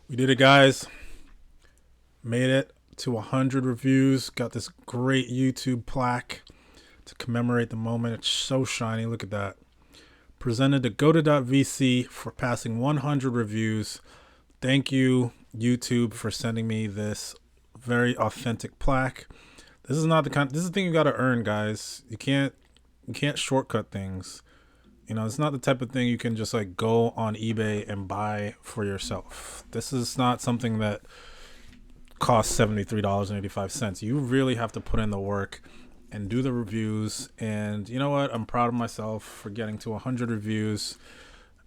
We did it, guys. Made it to 100 reviews. Got this great YouTube plaque to commemorate the moment. It's so shiny. Look at that. Presented to Goda.vc for passing 100 reviews. Thank you, YouTube, for sending me this very authentic plaque. This is not the kind. This is the thing you got to earn, guys. You can't shortcut things. It's not the type of thing you can just like go on eBay and buy for yourself. This is not something that costs $73.85. You really have to put in the work and do the reviews. And you know what? I'm proud of myself for getting to 100 reviews.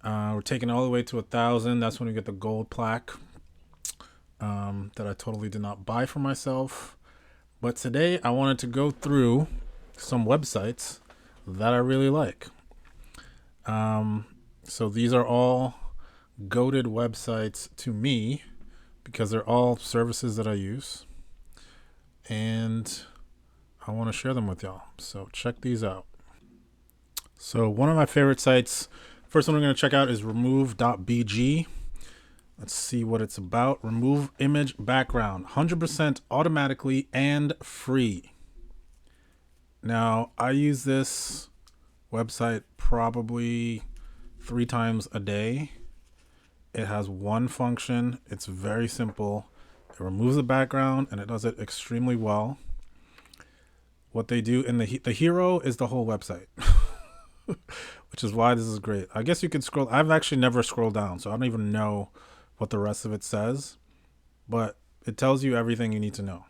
We're taking it all the way to 1,000. That's when we get the gold plaque that I totally did not buy for myself. But today I wanted to go through some websites that I really like. So these are all goated websites to me because they're all services that I use. And I want to share them with y'all. So check these out. So one of my favorite sites, first one we're going to check out is Remove.bg. Let's see what it's about. Remove image background, 100% automatically and free. Now, I use this website probably 3 times a day. It has one function. It's very simple. It removes the background and it does it extremely well. What they do in the hero is the whole website, which is why this is great. I guess you could scroll. I've actually never scrolled down, so I don't even know what the rest of it says, but it tells you everything you need to know.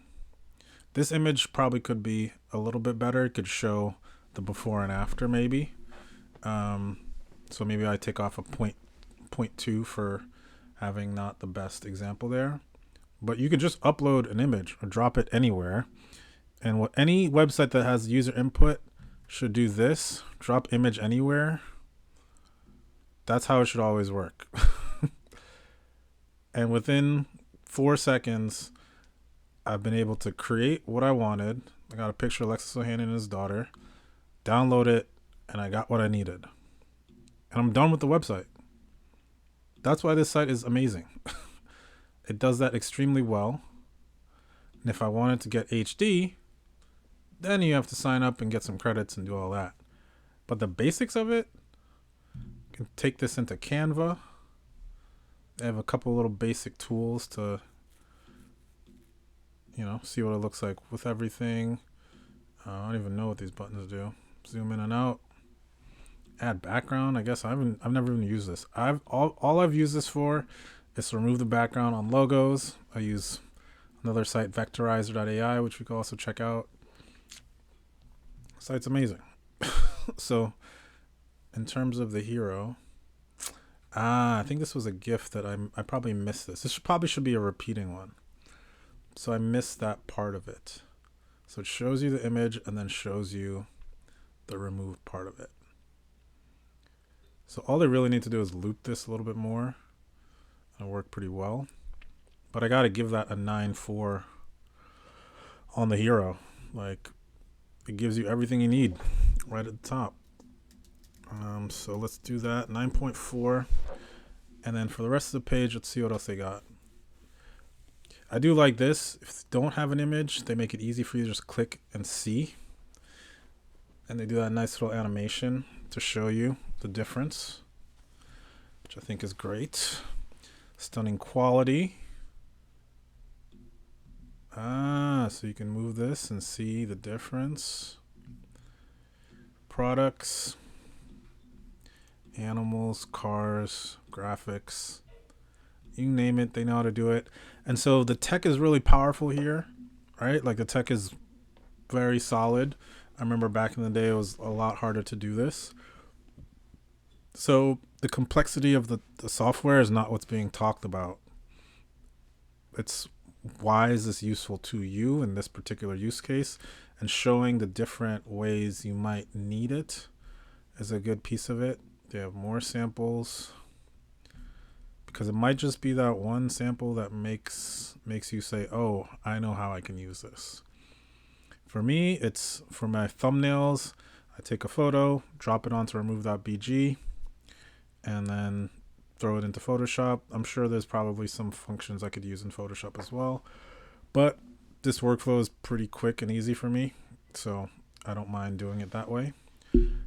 This image probably could be a little bit better. It could show the before and after maybe. So maybe I take off a point 0.2 for having not the best example there. But you could just upload an image or drop it anywhere. And what any website that has user input should do this, drop image anywhere. That's how it should always work. And within 4 seconds, I've been able to create what I wanted. I got a picture of Alexis Ohanian and his daughter, download it, and I got what I needed. And I'm done with the website. That's why this site is amazing. It does that extremely well. And if I wanted to get HD, then you have to sign up and get some credits and do all that. But the basics of it, you can take this into Canva. They have a couple little basic tools to, see what it looks like with everything. I don't even know what these buttons do. Zoom in and out. Add background. I guess I've never even used this. All I've used this for is to remove the background on logos. I use another site, vectorizer.ai, which we can also check out. The site's amazing. So in terms of the hero, I think this was a gift that I probably missed this. This probably should be a repeating one. So I missed that part of it. So it shows you the image and then shows you the remove part of it. So all they really need to do is loop this a little bit more. It'll work pretty well. But I got to give that a 9.4 on the hero. Like, it gives you everything you need right at the top. So let's do that, 9.4. And then for the rest of the page, let's see what else they got. I do like this. If you don't have an image, they make it easy for you to just click and see. And they do that nice little animation to show you the difference, which I think is great. Stunning quality. So you can move this and see the difference. Products, animals, cars, graphics, you name it, they know how to do it. And so the tech is really powerful here, right? Like the tech is very solid. I remember back in the day, it was a lot harder to do this. So the complexity of the software is not what's being talked about. It's why is this useful to you in this particular use case, and showing the different ways you might need it is a good piece of it. They have more samples because it might just be that one sample that makes you say, oh, I know how I can use this. For me, it's for my thumbnails. I take a photo, drop it onto Remove.bg, and then throw it into Photoshop. I'm sure there's probably some functions I could use in Photoshop as well, but this workflow is pretty quick and easy for me, so I don't mind doing it that way.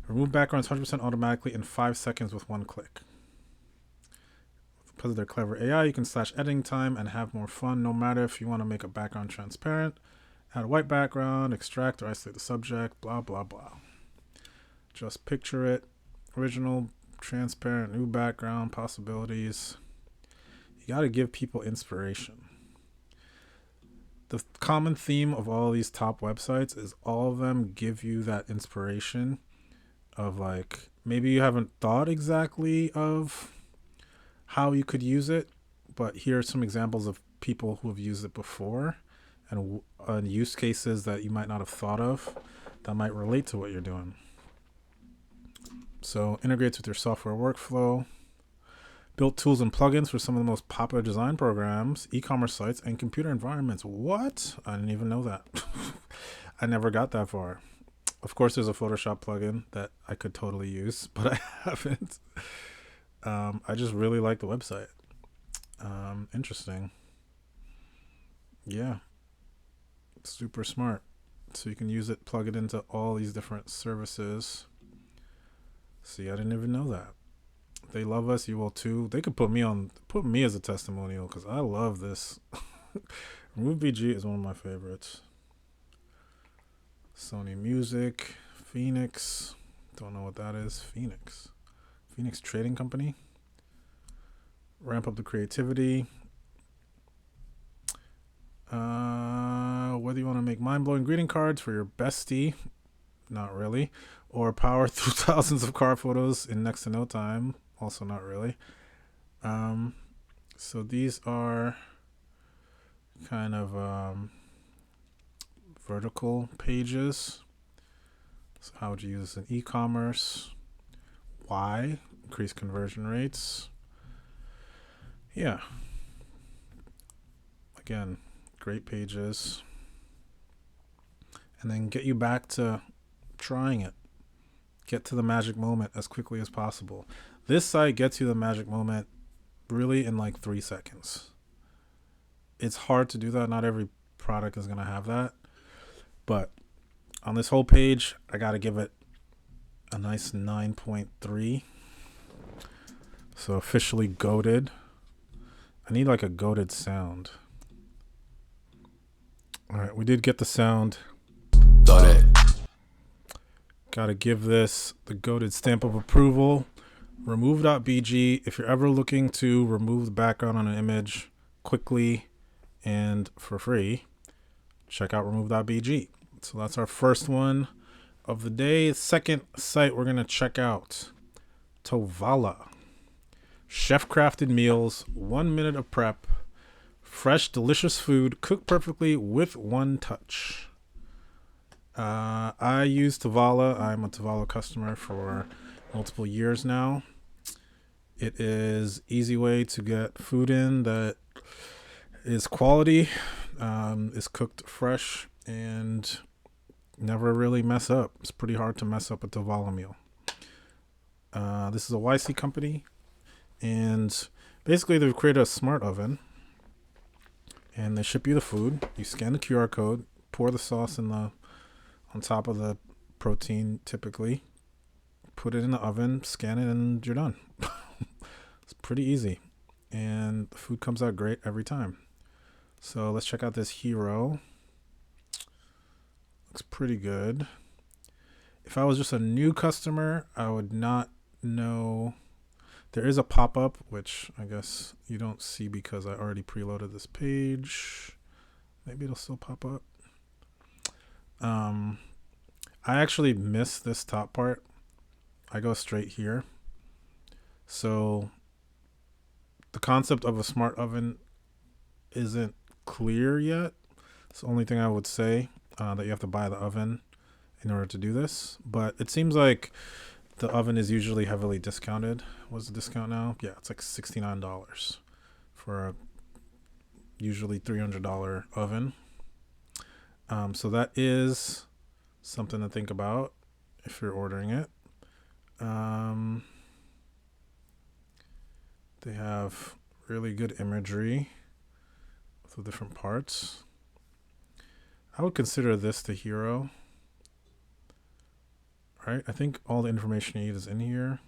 Remove backgrounds 100% automatically in 5 seconds with one click. Because of their clever AI, you can slash editing time and have more fun, no matter if you want to make a background transparent, add a white background, extract or isolate the subject, blah, blah, blah. Just picture it. Original, transparent, new background, possibilities. You got to give people inspiration. The common theme of all these top websites is all of them give you that inspiration of like, maybe you haven't thought exactly of how you could use it, but here are some examples of people who have used it before and use cases that you might not have thought of that might relate to what you're doing. So integrates with your software workflow, built tools and plugins for some of the most popular design programs, e-commerce sites, and computer environments. What? I didn't even know that. I never got that far. Of course, there's a Photoshop plugin that I could totally use, but I haven't. I just really like the website. Interesting. Yeah. Super smart. So you can use it, plug it into all these different services. See, I didn't even know that. They love us, you will too. They could put me as a testimonial because I love this. Remove.bg is one of my favorites. Sony Music, Phoenix. Don't know what that is. Phoenix Trading Company. Ramp up the creativity. Whether you want to make mind-blowing greeting cards for your bestie, not really, or power through thousands of car photos in next to no time, also not really. So these are kind of vertical pages. So how would you use this in e-commerce? Why? Increase conversion rates. Yeah. Again, great pages. And then get you back to trying it. Get to the magic moment as quickly as possible. This site gets you the magic moment really in like 3 seconds. It's hard to do that. Not every product is going to have that. But on this whole page, I got to give it a nice 9.3. So officially goated. I need like a goated sound. All right, we did get the sound. Got it. Got to give this the goated stamp of approval. Remove.bg. If you're ever looking to remove the background on an image quickly and for free, check out Remove.bg. So that's our first one of the day. Second site we're going to check out, Tovala. Chef-crafted meals, 1 minute of prep, fresh, delicious food, cooked perfectly with one touch. I use Tovala. I'm a Tovala customer for multiple years now. It is easy way to get food in that is quality, is cooked fresh, and never really mess up. It's pretty hard to mess up a Tovala meal. This is a YC company, and basically they've created a smart oven, and they ship you the food. You scan the QR code, pour the sauce on top of the protein, typically, put it in the oven, scan it, and you're done. It's pretty easy, and the food comes out great every time. So let's check out this hero. Looks pretty good. If I was just a new customer, I would not know. There is a pop-up, which I guess you don't see because I already preloaded this page. Maybe it'll still pop up. I actually missed this top part. I go straight here. So the concept of a smart oven isn't clear yet. It's the only thing I would say, that you have to buy the oven in order to do this. But it seems like the oven is usually heavily discounted. What's the discount now? Yeah, it's like $69 for a usually $300 oven. So that is something to think about if you're ordering it. They have really good imagery with the different parts. I would consider this the hero. Right? I think all the information you need is in here.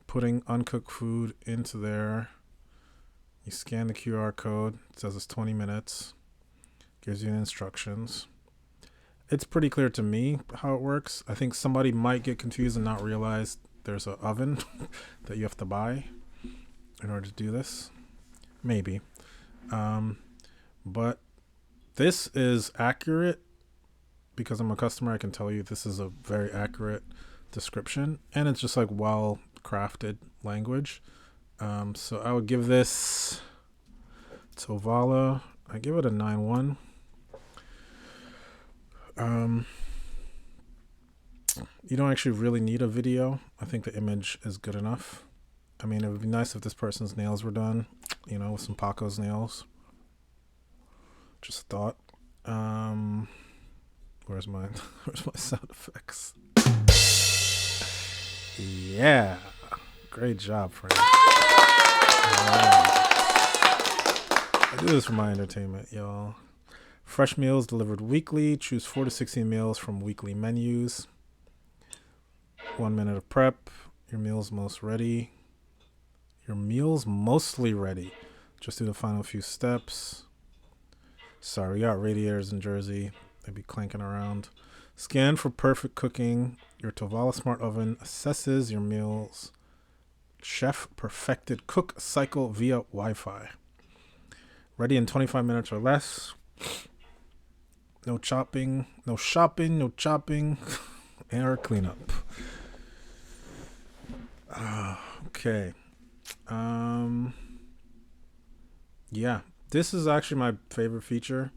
Putting uncooked food into there. You scan the QR code. It says it's 20 minutes. Gives you instructions. It's pretty clear to me how it works. I think somebody might get confused and not realize there's an oven that you have to buy in order to do this. Maybe. But this is accurate because I'm a customer. I can tell you this is a very accurate description, and it's just like well crafted language. So I would give this Tovala, I give it a 9.1. You don't actually really need a video. I think the image is good enough. I mean, it would be nice if this person's nails were done, you know, with some Paco's nails. Just a thought. Where's my sound effects? Yeah. Great job, friend. I do this for my entertainment, y'all. Fresh meals delivered weekly. Choose 4 to 16 meals from weekly menus. 1 minute of prep. Your meal's most ready. Your meal's mostly ready. Just do the final few steps. Sorry, we got radiators in Jersey. They'd be clanking around. Scan for perfect cooking. Your Tovala Smart Oven assesses your meals. Chef perfected cook cycle via Wi-Fi. Ready in 25 minutes or less. No chopping, no shopping, no chopping, or cleanup. Okay. Yeah, this is actually my favorite feature.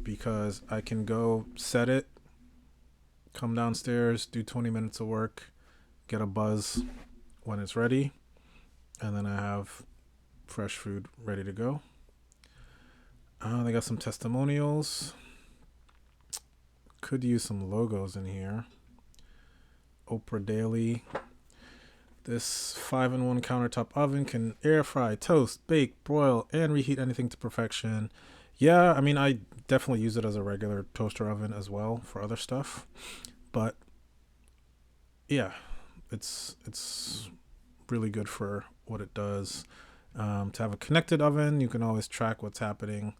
Because I can go set it, come downstairs, do 20 minutes of work, get a buzz when it's ready, and then I have fresh food ready to go. They got some testimonials. Could use some logos in here. Oprah Daily. This 5-in-1 countertop oven can air fry, toast, bake, broil, and reheat anything to perfection. Yeah, I mean, I definitely use it as a regular toaster oven as well for other stuff. But yeah, it's really good for what it does. To have a connected oven, you can always track what's happening.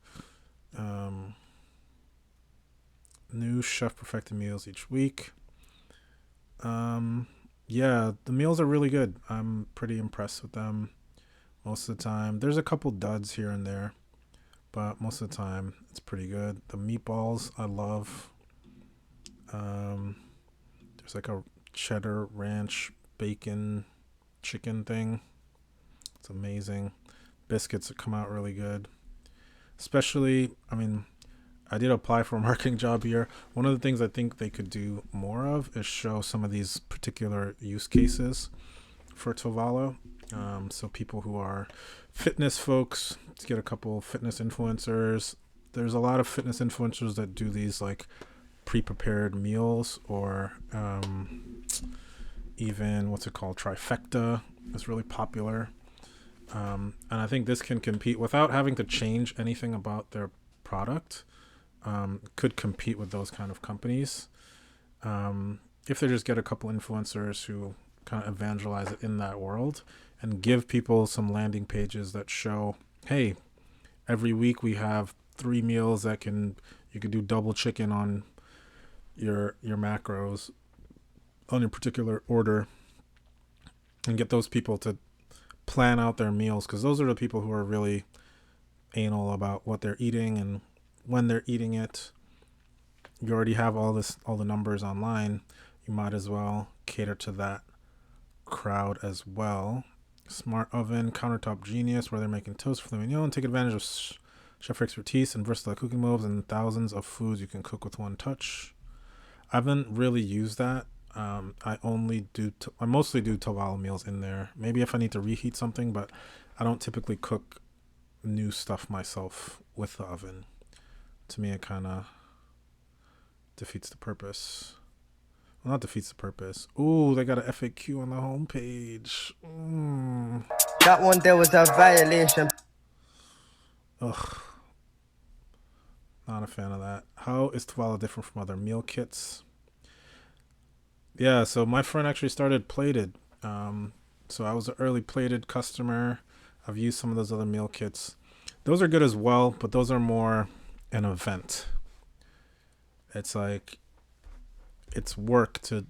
New chef perfected meals each week. Yeah, the meals are really good. I'm pretty impressed with them most of the time. There's a couple duds here and there, but most of the time it's pretty good. The meatballs I love. There's like a cheddar ranch bacon chicken thing. It's amazing. Biscuits come out really good. Especially, I mean, I did apply for a marketing job here. One of the things I think they could do more of is show some of these particular use cases for Tovala. So people who are fitness folks, to get a couple fitness influencers. There's a lot of fitness influencers that do these like pre-prepared meals, or even what's it called, trifecta is really popular. And I think this can compete without having to change anything about their product. Could compete with those kind of companies if they just get a couple influencers who kind of evangelize it in that world and give people some landing pages that show, hey, every week we have 3 meals that you could do double chicken on your macros on your particular order, and get those people to plan out their meals, because those are the people who are really anal about what they're eating and when they're eating it. You already have all the numbers online. You might as well cater to that crowd as well. Smart oven, countertop genius, where they're making toast for the mignon, and take advantage of chef expertise and versatile cooking moves and thousands of foods you can cook with one touch. I haven't really used that. I mostly do Tovala meals in there. Maybe if I need to reheat something, but I don't typically cook new stuff myself with the oven. To me, it kind of defeats the purpose. Well, not defeats the purpose. Ooh, they got an FAQ on the homepage. That one there was a violation. Ugh. Not a fan of that. How is Tovala different from other meal kits? Yeah, so my friend actually started plated. So I was an early plated customer. I've used some of those other meal kits. Those are good as well, but those are more an event. It's like it's work to,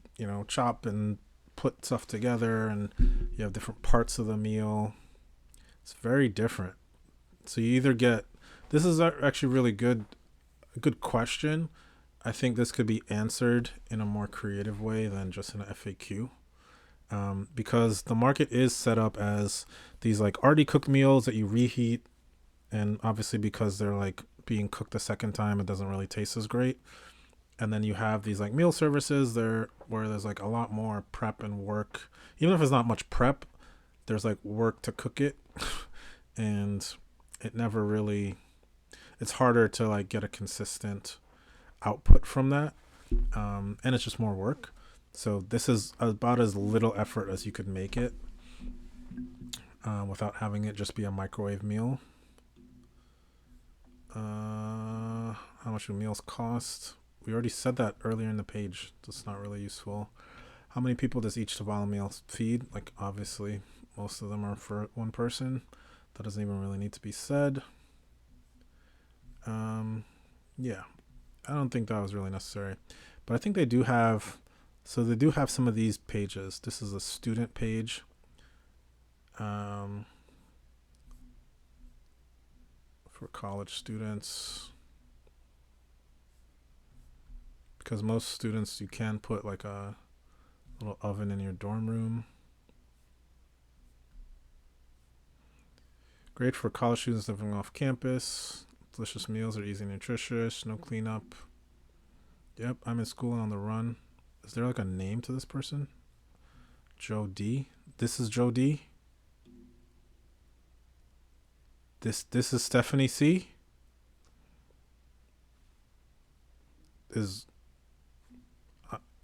chop and put stuff together, and you have different parts of the meal. It's very different. So you either get, this is actually really good, a good question. I think this could be answered in a more creative way than just an FAQ. Because the market is set up as these like already cooked meals that you reheat, and obviously because they're like being cooked the second time, it doesn't really taste as great. And then you have these like meal services there where there's like a lot more prep and work. Even if it's not much prep, there's like work to cook it. And it never really, it's harder to like get a consistent output from that. And it's just more work. So this is about as little effort as you could make it without having it just be a microwave meal. How much do meals cost? We already said that earlier in the page. That's not really useful. How many people does each Tovala meal feed? Like, obviously, most of them are for one person. That doesn't even really need to be said. Yeah. I don't think that was really necessary. But I think they do have... So they do have some of these pages. This is a student page. For college students. Because most students, you can put like a little oven in your dorm room. Great for college students living off campus. Delicious meals are easy and nutritious. No cleanup. Yep, I'm in school and on the run. Is there like a name to this person? Joe D. This is Joe D. This is Stephanie C.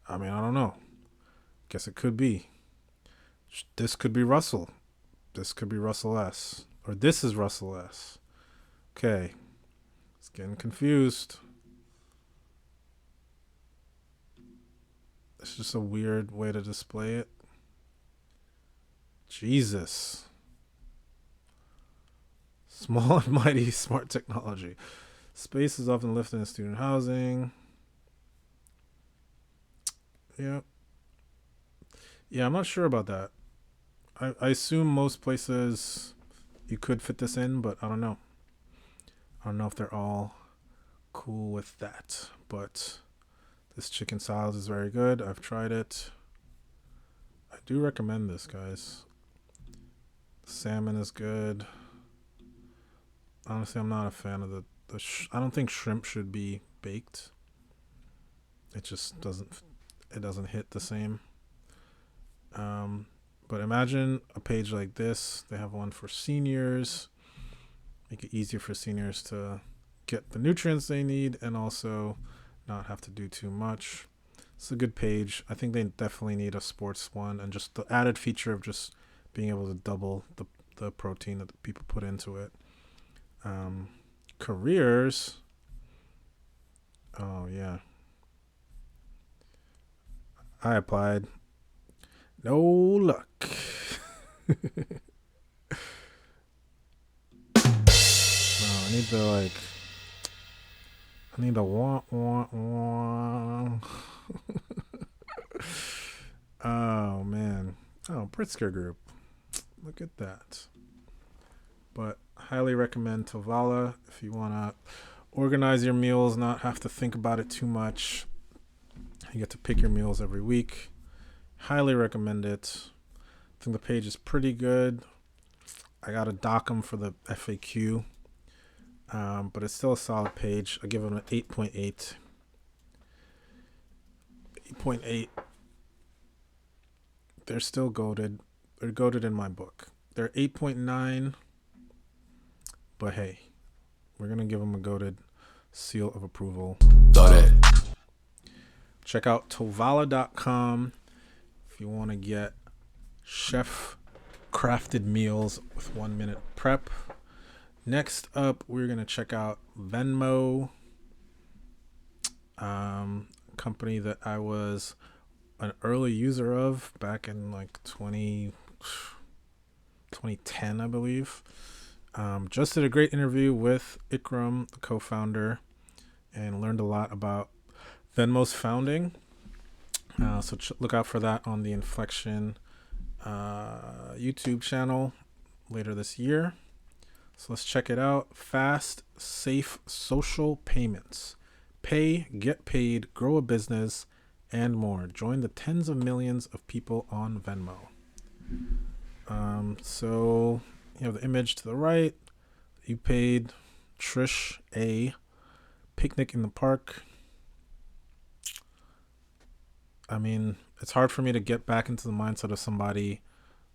I mean, I don't know. Guess it could be. This could be Russell. This could be Russell S. Or this is Russell S. Okay. It's getting confused. It's just a weird way to display it. Jesus. Small and mighty smart technology. Space is often lifted in student housing. Yep. Yeah, I'm not sure about that. I assume most places you could fit this in, but I don't know. I don't know if they're all cool with that. But this chicken salad is very good. I've tried it. I do recommend this, guys. Salmon is good. Honestly, I'm not a fan of the I don't think shrimp should be baked. It just doesn't hit the same. But imagine a page like this. They have one for seniors. Make it easier for seniors to get the nutrients they need and also not have to do too much. It's a good page. I think they definitely need a sports one, and just the added feature of just being able to double the protein that people put into it. Careers. Oh, yeah. I applied. No luck. I need the wah. Oh, man. Oh, Pritzker Group. Look at that. But highly recommend Tovala if you want to organize your meals, not have to think about it too much. You get to pick your meals every week. Highly recommend it. I think the page is pretty good. I got to dock them for the FAQ. But it's still a solid page. I give them an 8.8. 8.8. They're still goated. They're goated in my book. They're 8.9. But hey, we're going to give them a goated seal of approval. Check out Tovala.com if you want to get chef crafted meals with 1 minute prep. Next up, we're going to check out Venmo, company that I was an early user of back in like 2010, I believe. Just did a great interview with Ikram, the co-founder, and learned a lot about Venmo's founding. So look out for that on the Inflection YouTube channel later this year. So let's check it out. Fast, safe, social payments. Pay, get paid, grow a business, and more. Join the tens of millions of people on Venmo. So you have the image to the right. You paid Trish a picnic in the park. I mean, it's hard for me to get back into the mindset of somebody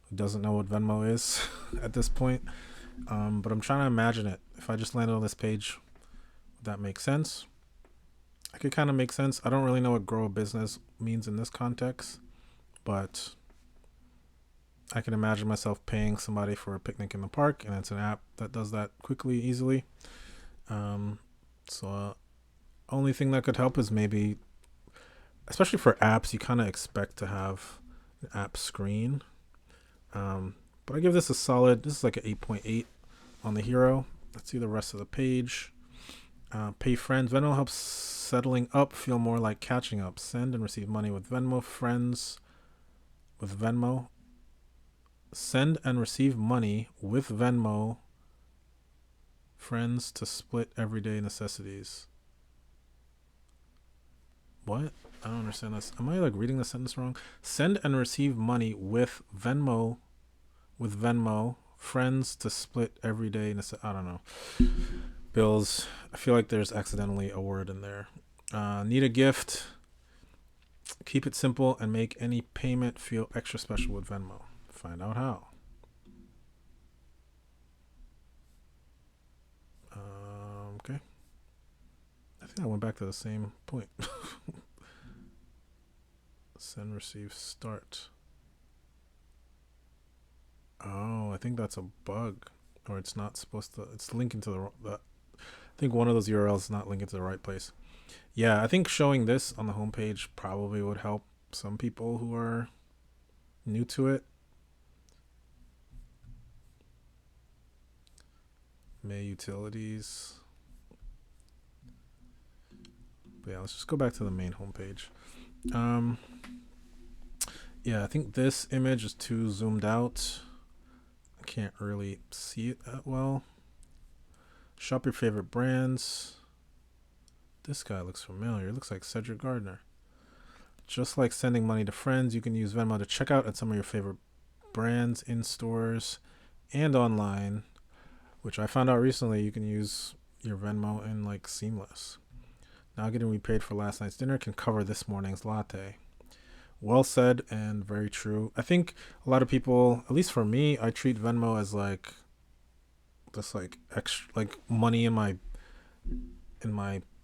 who doesn't know what Venmo is at this point. But I'm trying to imagine it. If I just landed on this page, would that make sense? I could kind of make sense. I don't really know what grow a business means in this context, but I can imagine myself paying somebody for a picnic in the park, and it's an app that does that quickly, easily. Only thing that could help is maybe, especially for apps, you kind of expect to have an app screen. But I give this a solid, this is like an 8.8 on the hero. Let's see the rest of the page. Pay friends. Venmo helps settling up feel more like catching up. Send and receive money with Venmo. Friends with Venmo. Send and receive money with Venmo. Friends to split everyday necessities. What? I don't understand this. Am I like reading the sentence wrong? Send and receive money with Venmo. With Venmo, friends to split every day. I don't know. Bills. I feel like there's accidentally a word in there. Need a gift. Keep it simple and make any payment feel extra special with Venmo. Find out how. Okay. I think I went back to the same point. Send, receive, start. Oh, I think that's a bug, or it's not supposed to. It's linking to the. I think one of those URLs is not linking to the right place. Yeah, I think showing this on the homepage probably would help some people who are new to it. May utilities. But yeah, let's just go back to the main homepage. Yeah, I think this image is too zoomed out. Can't really see it that well. Shop your favorite brands. This guy looks familiar. It looks like Cedric Gardner. Just like sending money to friends, you can use Venmo to check out at some of your favorite brands in stores and online, which I found out recently you can use your Venmo in like Seamless. Now getting repaid for last night's dinner can cover this morning's latte. Well said and very true. I think a lot of people, at least for me, I treat Venmo as like just like extra, like money in my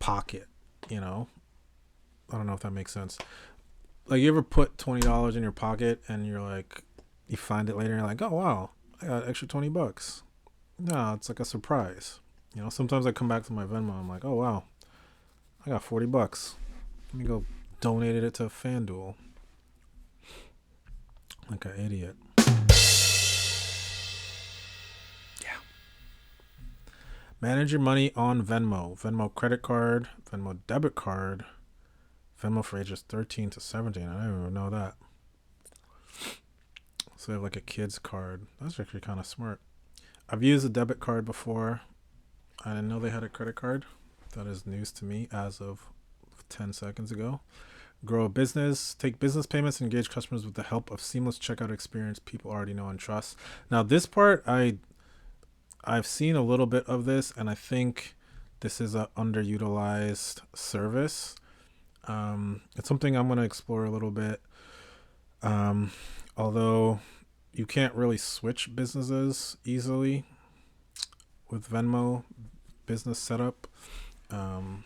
pocket, you know? I don't know if that makes sense. Like, you ever put $20 in your pocket and you're like, you find it later and you're like, oh wow, I got extra $20. No, it's like a surprise. You know, sometimes I come back to my Venmo, I'm like, oh wow, I got $40. Let me go donate it to FanDuel. Like an idiot. Yeah. Manage your money on Venmo. Venmo credit card, Venmo debit card, Venmo for ages 13 to 17. I didn't even know that. So they have like a kid's card. That's actually kind of smart. I've used a debit card before. I didn't know they had a credit card. That is news to me as of 10 seconds ago. Grow a business, take business payments, and engage customers with the help of seamless checkout experience people already know and trust. Now, this part, I've seen a little bit of this, and I think this is an underutilized service. It's something I'm going to explore a little bit. Although you can't really switch businesses easily with Venmo business setup. But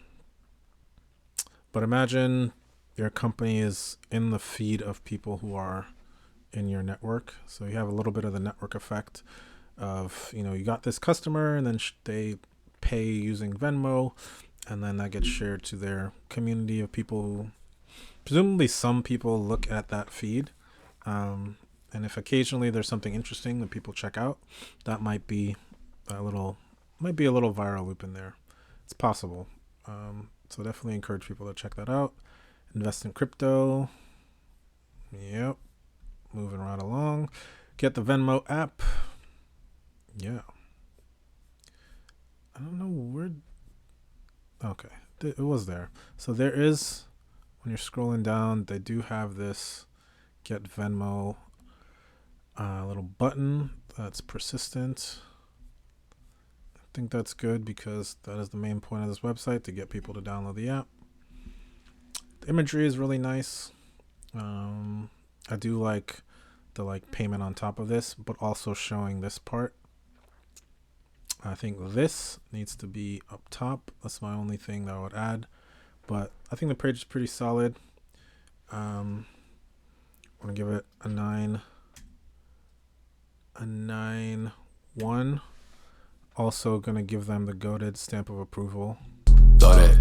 imagine your company is in the feed of people who are in your network. So you have a little bit of the network effect of, you got this customer and then they pay using Venmo, and then that gets shared to their community of people who, presumably some people look at that feed. And if occasionally there's something interesting that people check out, that might be a little viral loop in there. It's possible. So definitely encourage people to check that out. Invest in crypto. Yep. Moving right along. Get the Venmo app. Yeah. I don't know where. Okay. It was there. So there is, when you're scrolling down, they do have this Get Venmo little button that's persistent. I think that's good because that is the main point of this website, to get people to download the app. The imagery is really nice. I do like the payment on top of this, but also showing this part. I think this needs to be up top. That's my only thing that I would add, but I think the page is pretty solid. I'm gonna give it a 9.1. Also gonna give them the goated stamp of approval. Got it.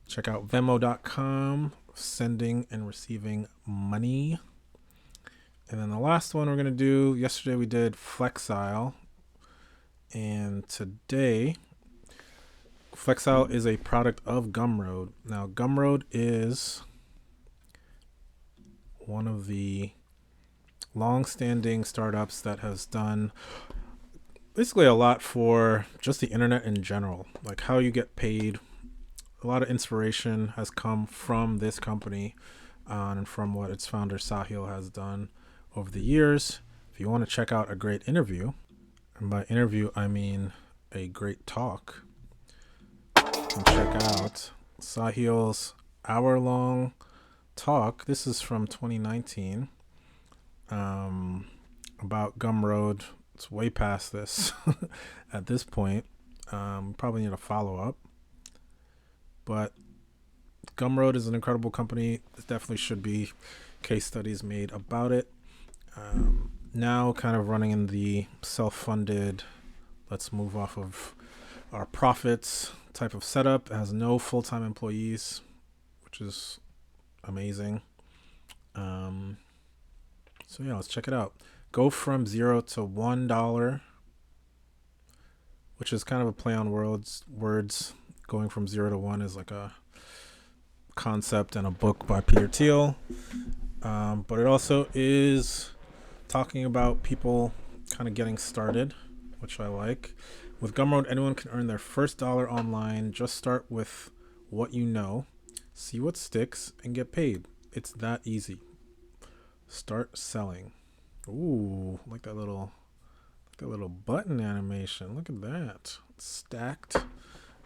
Check out Venmo.com, sending and receiving money. And then the last one we're gonna do, yesterday we did Flexile, and today Flexile is a product of Gumroad. Now Gumroad is one of the long-standing startups that has done basically a lot for just the internet in general, like how you get paid. A lot of inspiration has come from this company and from what its founder Sahil has done over the years. If you want to check out a great interview, and by interview I mean a great talk, you can check out Sahil's hour-long talk. This is from 2019 about Gumroad. It's way past this at this point. Probably need a follow-up. But Gumroad is an incredible company. There definitely should be case studies made about it. Now kind of running in the self-funded, let's move off of our profits type of setup. It has no full-time employees, which is amazing. So yeah, let's check it out. Go from $0 to $1, which is kind of a play on words. Going from 0 to 1 is like a concept and a book by Peter Thiel. But it also is talking about people kind of getting started, which I like. With Gumroad, anyone can earn their first dollar online. Just start with what you know, see what sticks, and get paid. It's that easy. Start selling. Ooh, like that little button animation. Look at that. It's stacked.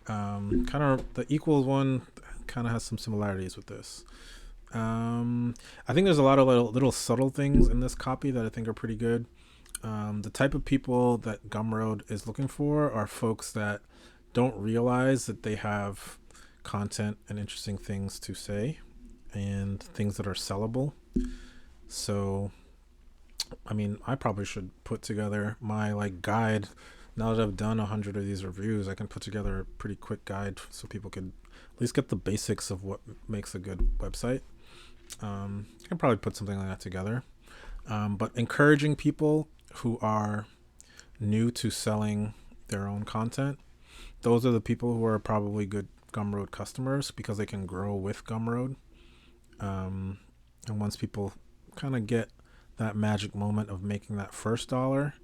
Kind of the equals one kind of has some similarities with this. I think there's a lot of little subtle things in this copy that I think are pretty good. The type of people that Gumroad is looking for are folks that don't realize that they have content and interesting things to say and things that are sellable. So, I mean, I probably should put together my guide. Now that I've done 100 of these reviews, I can put together a pretty quick guide so people can at least get the basics of what makes a good website. I can probably put something like that together. But encouraging people who are new to selling their own content, those are the people who are probably good Gumroad customers because they can grow with Gumroad. And once people kind of get that magic moment of making that first dollar,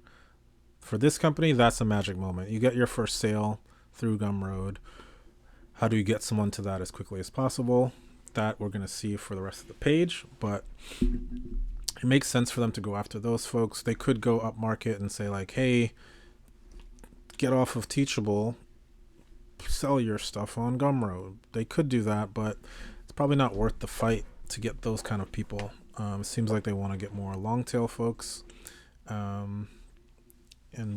for this company, that's a magic moment. You get your first sale through Gumroad. How do you get someone to that as quickly as possible? That we're going to see for the rest of the page, but it makes sense for them to go after those folks. They could go up market and say hey, get off of Teachable, sell your stuff on Gumroad. They could do that, but it's probably not worth the fight to get those kind of people. It seems like they want to get more long tail folks and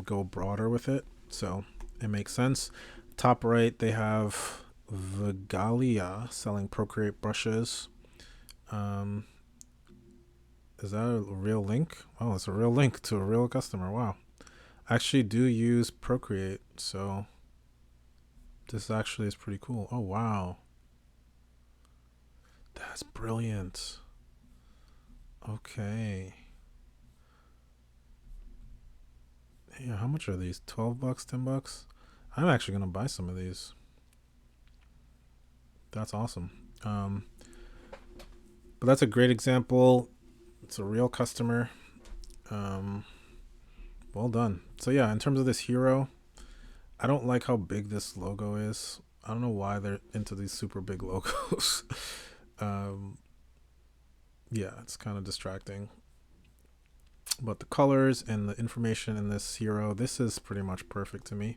go broader with it. So it makes sense. Top right, they have Vigalia selling Procreate brushes. Um, is that a real link? Oh, it's a real link to a real customer. Wow. I actually do use Procreate, so this actually is pretty cool. Oh, wow. That's brilliant. Okay. Yeah, how much are these? 12 bucks, 10 bucks? I'm actually going to buy some of these. That's awesome. But that's a great example. It's a real customer. Um, well done. So yeah, in terms of this hero, I don't like how big this logo is. I don't know why they're into these super big logos. um, yeah, it's kind of distracting. But the colors and the information in this hero, this is pretty much perfect to me.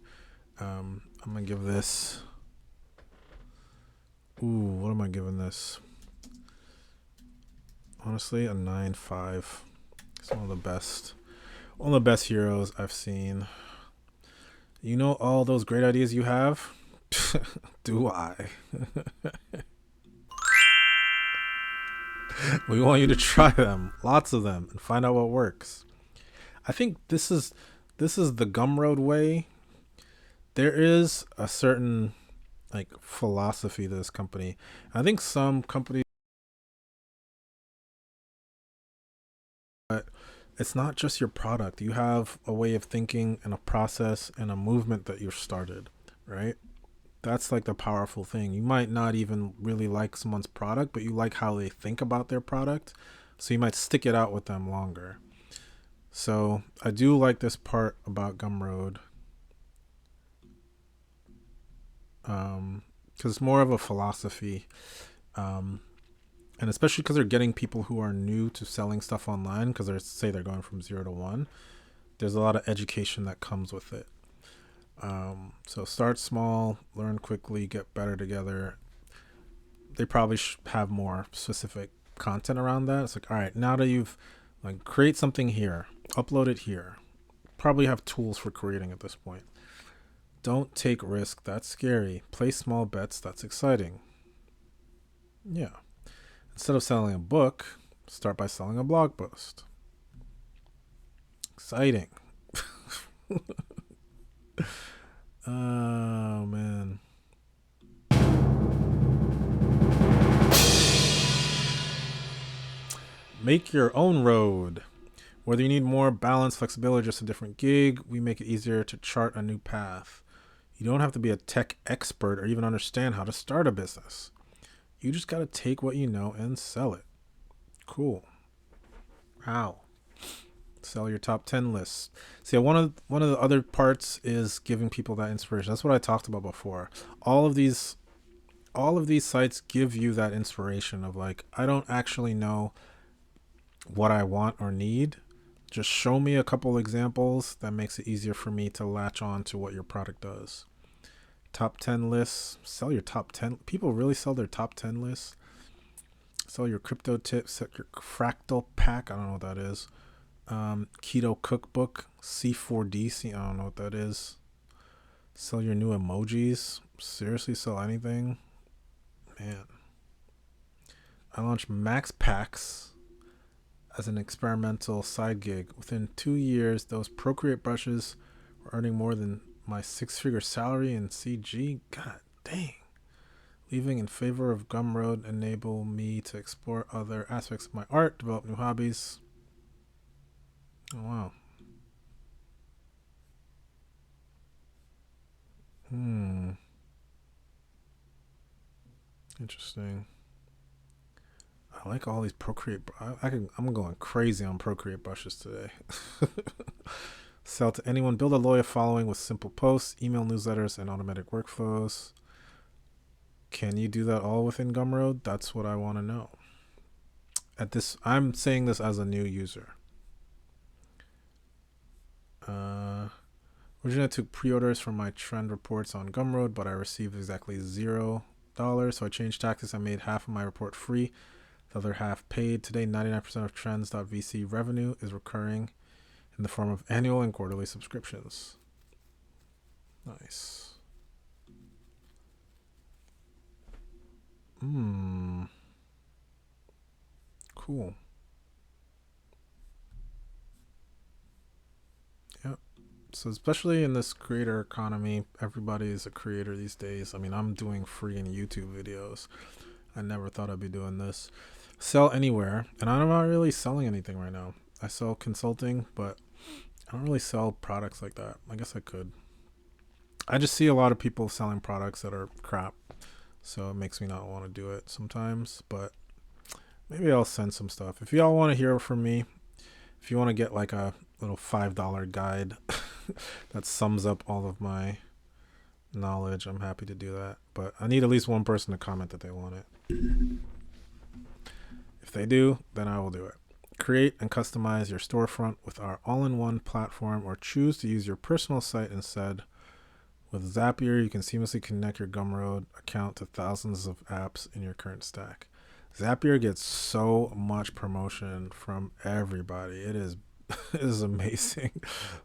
I'm gonna give this. Ooh, what am I giving this? Honestly, a 9.5. It's one of the best. One of the best heroes I've seen. You know all those great ideas you have? Do I? We want you to try them, lots of them, and find out what works. I think this is the Gumroad way. There is a certain like philosophy to this company. I think some companies, but it's not just your product. You have a way of thinking and a process and a movement that you've started, right? That's like the powerful thing. You might not even really like someone's product, but you like how they think about their product. So you might stick it out with them longer. So I do like this part about Gumroad. Because it's more of a philosophy. Um, and especially because they're getting people who are new to selling stuff online, because they're going from 0 to 1. There's a lot of education that comes with it. So start small, learn quickly, get better together. They probably have more specific content around that. It's like, all right, now that you've like create something here, upload it here. Probably have tools for creating at this point. Don't take risk. That's scary. Play small bets. That's exciting. Yeah. Instead of selling a book, start by selling a blog post. Exciting. Oh man. Make your own road. Whether you need more balance, flexibility, or just a different gig, we make it easier to chart a new path. You don't have to be a tech expert or even understand how to start a business. You just got to take what you know and sell it. Cool. How? Sell your top 10 lists. See, one of the other parts is giving people that inspiration. That's what I talked about before. All of these sites give you that inspiration of like, I don't actually know what I want or need. Just show me a couple examples that makes it easier for me to latch on to what your product does. Top 10 lists. Sell your top 10. People really sell their top 10 lists. Sell your crypto tips. Sell your fractal pack. I don't know what that is. Keto cookbook. C4D. I don't know what that is. Sell your new emojis. Seriously, sell anything? Man. I launched Max Packs as an experimental side gig. Within 2 years, those Procreate brushes were earning more than my 6-figure salary in CG. God dang. Leaving in favor of Gumroad enable me to explore other aspects of my art, develop new hobbies. Oh, wow. Interesting. I like all these Procreate. I'm going crazy on Procreate brushes today. Sell to anyone. Build a loyal following with simple posts, email newsletters, and automatic workflows. Can you do that all within Gumroad? That's what I want to know. I'm saying this as a new user. Originally, I took pre-orders from my trend reports on Gumroad, but I received exactly $0. So I changed tactics. I made half of my report free, the other half paid. Today, 99% of trends.vc revenue is recurring in the form of annual and quarterly subscriptions. Nice. Cool. Yep. So especially in this creator economy, everybody is a creator these days. I mean, I'm doing free and YouTube videos. I never thought I'd be doing this. Sell anywhere, and I'm not really selling anything right now. I sell consulting, but I don't really sell products like that. I guess I could. I just see a lot of people selling products that are crap, so it makes me not want to do it sometimes. But maybe I'll send some stuff. If y'all want to hear from me, if you want to get like a little $5 guide that sums up all of my knowledge, I'm happy to do that. But I need at least one person to comment that they want it. If they do, then I will do it. Create and customize your storefront with our all-in-one platform, or choose to use your personal site instead. With Zapier, you can seamlessly connect your Gumroad account to thousands of apps in your current stack. Zapier gets so much promotion from everybody. It is it is amazing.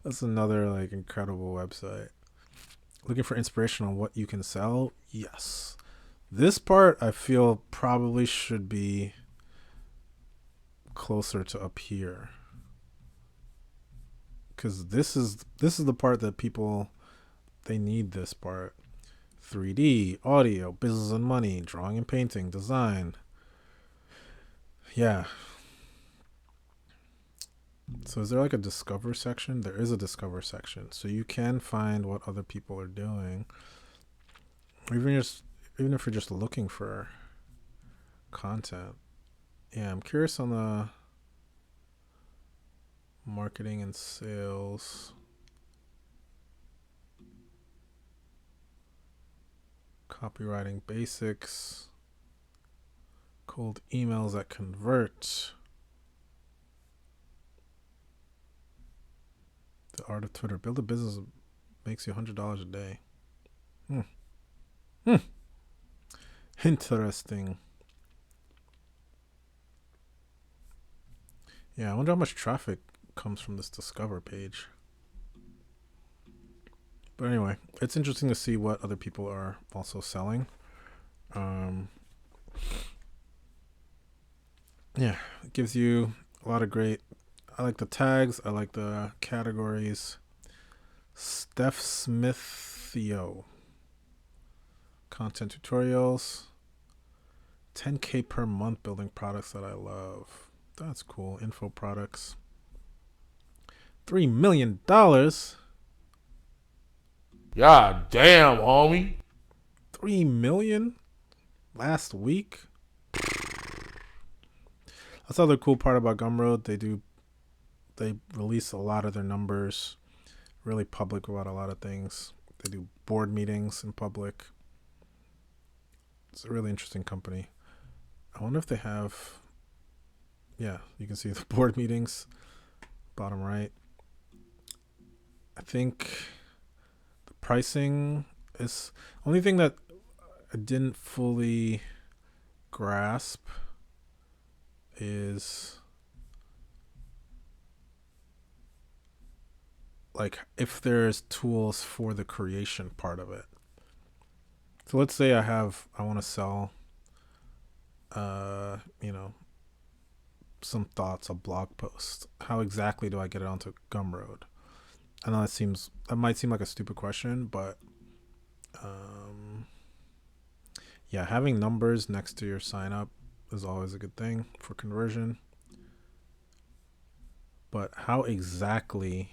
That's another like incredible website. Looking for inspiration on what you can sell? Yes. This part I feel probably should be closer to up here, because this is the part that people, they need this part. 3D, audio, business and money, drawing and painting, design. Yeah. So is there like a discover section? There is a discover section. So you can find what other people are doing. Even if you're just looking for content. Yeah, I'm curious on the marketing and sales. Copywriting basics. Cold emails that convert. The art of Twitter. Build a business that makes you $100 a day. Interesting. Yeah, I wonder how much traffic comes from this Discover page. But anyway, it's interesting to see what other people are also selling. Yeah, it gives you a lot of great. I like the tags. I like the categories. Steph Smithio. Content tutorials. 10K per month building products that I love. That's cool. Info products. $3 million. God damn, homie. 3 million last week. That's the other cool part about Gumroad. They release a lot of their numbers, really public about a lot of things. They do board meetings in public. It's a really interesting company. I wonder if they have, yeah, you can see the board meetings, bottom right. I think the pricing is, only thing that I didn't fully grasp is like if there's tools for the creation part of it. So let's say I want to sell some thoughts, a blog post. How exactly do I get it onto Gumroad? I know that might seem like a stupid question, but yeah, having numbers next to your sign up is always a good thing for conversion. But how exactly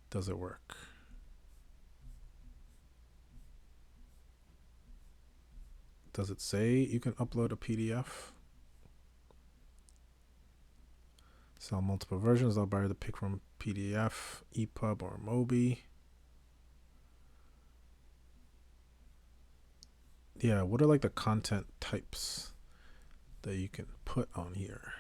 does it work? Does it say you can upload a PDF? Sell multiple versions. I'll buy the pick from PDF, EPUB, or Mobi. Yeah, what are like the content types that you can put on here?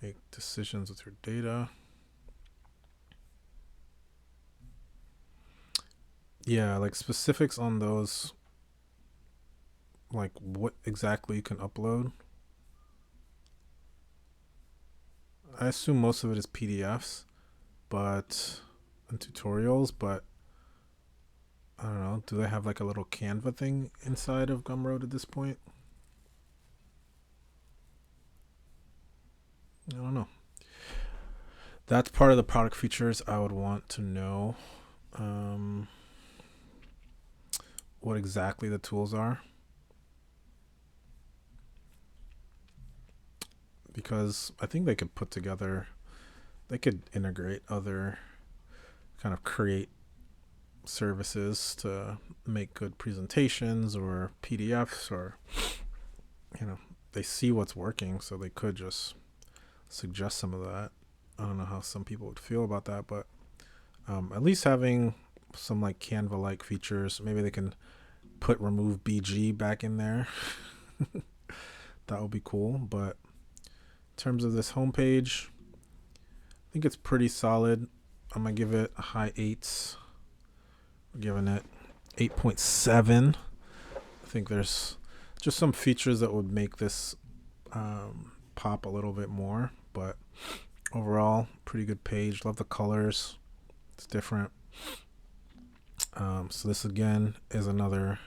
Make decisions with your data. Yeah, like specifics on those, like what exactly you can upload. I assume most of it is PDFs, but and tutorials, but I don't know. Do they have like a little Canva thing inside of Gumroad at this point? I don't know. That's part of the product features I would want to know. What exactly the tools are. Because I think they could they could integrate other kind of create services to make good presentations or PDFs, or, they see what's working, so they could just suggest some of that. I don't know how some people would feel about that, but at least having some like Canva-like features. Maybe they can put Remove.bg back in there. That would be cool. But in terms of this homepage, I think it's pretty solid. I'm gonna give it a high 8s. We're giving it 8.7. I think there's just some features that would make this pop a little bit more, but overall, pretty good page. Love the colors. It's different. So this again is another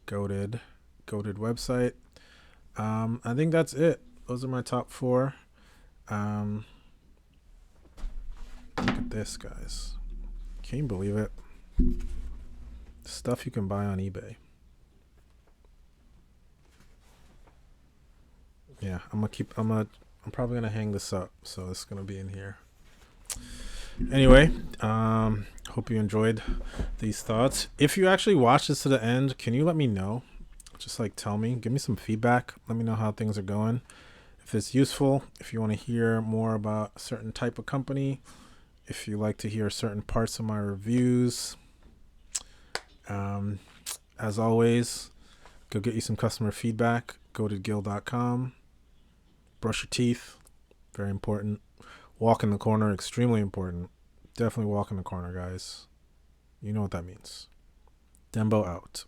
goated website. I think that's it. Those are my top 4. Look at this, guys. Can you believe it? Stuff you can buy on eBay. Yeah, I'm probably gonna hang this up, so it's gonna be in here. Anyway, hope you enjoyed these thoughts. If you actually watched this to the end, can you let me know? Just like tell me, give me some feedback. Let me know how things are going. If it's useful, if you want to hear more about a certain type of company, if you like to hear certain parts of my reviews, as always, go get you some customer feedback. Go to Gil.com. Brush your teeth, very important. Walk in the corner, extremely important. Definitely walk in the corner, guys. You know what that means. Dembo out.